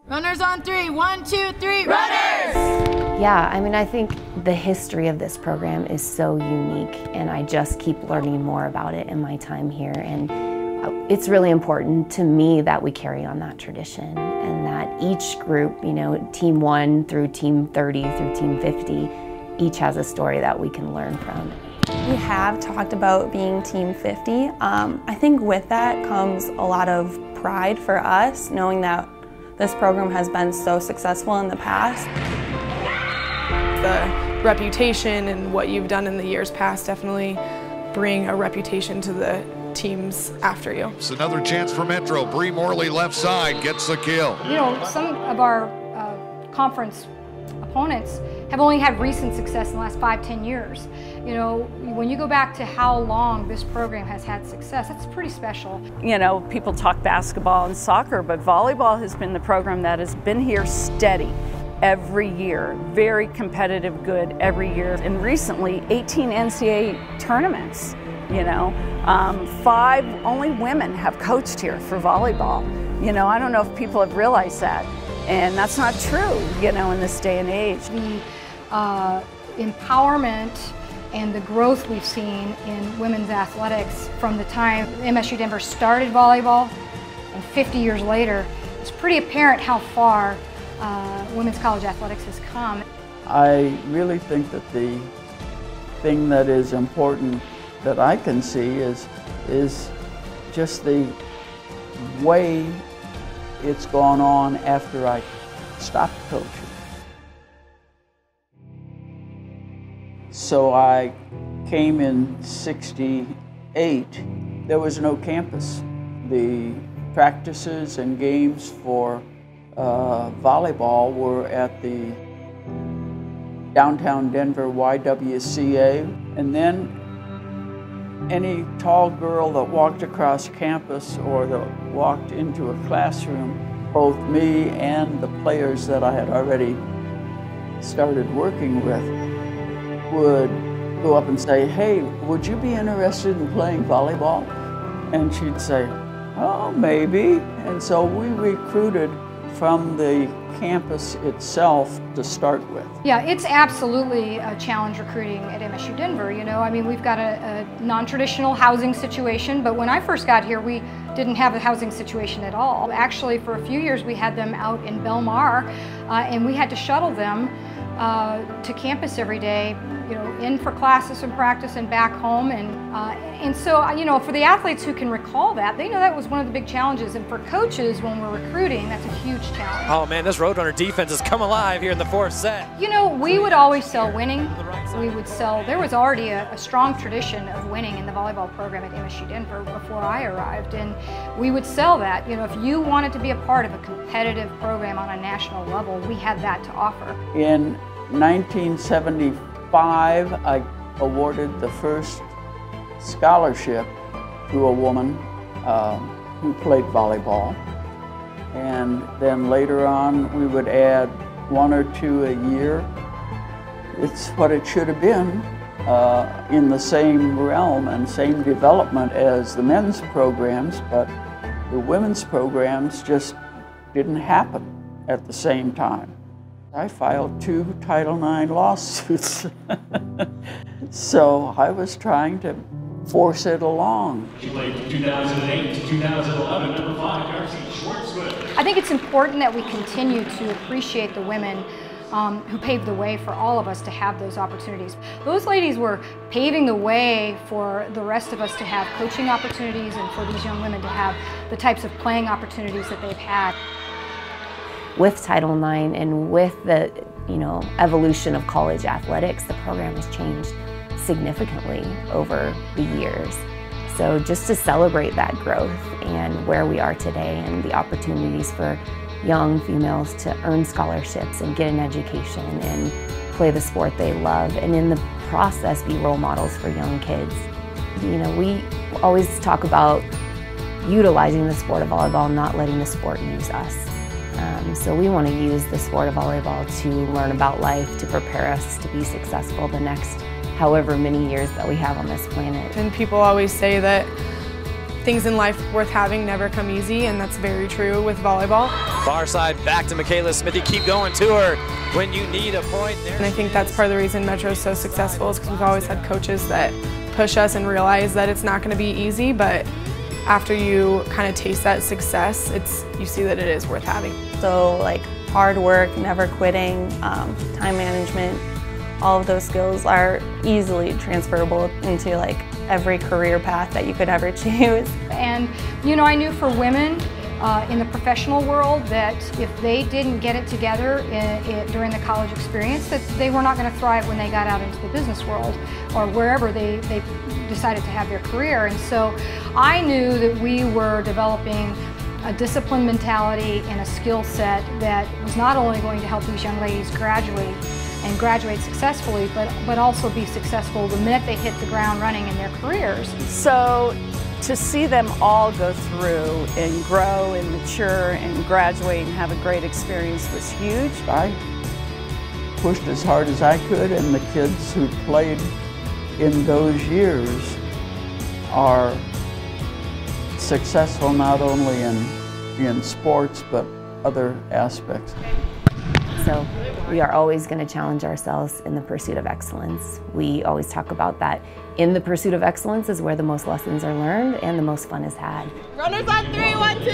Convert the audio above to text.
Runners on three. 1, 2, 3, runners! Yeah, I mean, I think the history of this program is so unique, and I just keep learning more about it in my time here. And it's really important to me that we carry on that tradition, and that each group, you know, Team 1 through Team 30 through Team 50, each has a story that we can learn from. We have talked about being Team 50. I think with that comes a lot of pride for us, knowing that this program has been so successful in the past. The reputation and what you've done in the years past definitely bring a reputation to the teams after you. It's another chance for Metro. Bree Morley left side gets the kill. You know, some of our conference opponents have only had recent success in the last 5-10 years. You know, when you go back to how long this program has had success, that's pretty special. You know, people talk basketball and soccer, but volleyball has been the program that has been here steady every year. Very competitive, good every year. And recently, 18 NCAA tournaments, you know. 5 only women have coached here for volleyball. You know, I don't know if people have realized that. And that's not true, you know, in this day and age. The empowerment and the growth we've seen in women's athletics from the time MSU Denver started volleyball and 50 years later, it's pretty apparent how far women's college athletics has come. I really think that the thing that is important that I can see is just the way it's gone on after I stopped coaching. So I came in '68. There was no campus. The practices and games for volleyball were at the downtown Denver YWCA, and then any tall girl that walked across campus or that walked into a classroom, both me and the players that I had already started working with would go up and say, "Hey, would you be interested in playing volleyball?" And she'd say, "Oh, maybe." And so we recruited from the campus itself to start with. Yeah, it's absolutely a challenge recruiting at MSU Denver. You know, I mean, we've got a non-traditional housing situation, but when I first got here, we didn't have a housing situation at all. Actually, for a few years, we had them out in Belmar, and we had to shuttle them to campus every day, you know, in for classes and practice and back home. And so, you know, for the athletes who can recall that, they know that was one of the big challenges. And for coaches, when we're recruiting, that's a huge challenge. Oh man, this Roadrunner defense has come alive here in the 4th set. You know, we would always sell winning. We would sell, there was already a strong tradition of winning in the volleyball program at MSU Denver before I arrived. And we would sell that. You know, if you wanted to be a part of a competitive program on a national level, we had that to offer. In 1975, I awarded the first scholarship to a woman who played volleyball. And then later on, we would add 1 or 2 a year. It's what it should have been in the same realm and same development as the men's programs, but the women's programs just didn't happen at the same time. I filed 2 Title IX lawsuits. So I was trying to force it along. She played from 2008 to 2011, number 5, Darcy Schwartzwood. I think it's important that we continue to appreciate the women who paved the way for all of us to have those opportunities. Those ladies were paving the way for the rest of us to have coaching opportunities and for these young women to have the types of playing opportunities that they've had. With Title IX and with the, you know, evolution of college athletics, the program has changed significantly over the years. So just to celebrate that growth and where we are today and the opportunities for young females to earn scholarships and get an education and play the sport they love, and in the process be role models for young kids. You know, we always talk about utilizing the sport of volleyball, not letting the sport use us. So we want to use the sport of volleyball to learn about life, to prepare us to be successful the next however many years that we have on this planet. And people always say that things in life worth having never come easy, and that's very true with volleyball. Far side back to Michaela Smithy. Keep going to her when you need a point. And I think that's part of the reason Metro is so successful is because we've always had coaches that push us and realize that it's not going to be easy, but after you kind of taste that success, you see that it is worth having. So like hard work, never quitting, time management, all of those skills are easily transferable into like every career path that you could ever choose. And you know, I knew for women in the professional world that if they didn't get it together during the college experience, that they were not going to thrive when they got out into the business world or wherever they decided to have their career. And so I knew that we were developing a disciplined mentality and a skill set that was not only going to help these young ladies graduate and graduate successfully, but also be successful the minute they hit the ground running in their careers. So to see them all go through and grow and mature and graduate and have a great experience was huge. I pushed as hard as I could, and the kids who played in those years are successful not only in sports but other aspects. So we are always going to challenge ourselves in the pursuit of excellence. We always talk about that. In the pursuit of excellence is where the most lessons are learned and the most fun is had. Runners on 3, 1, 2, 3.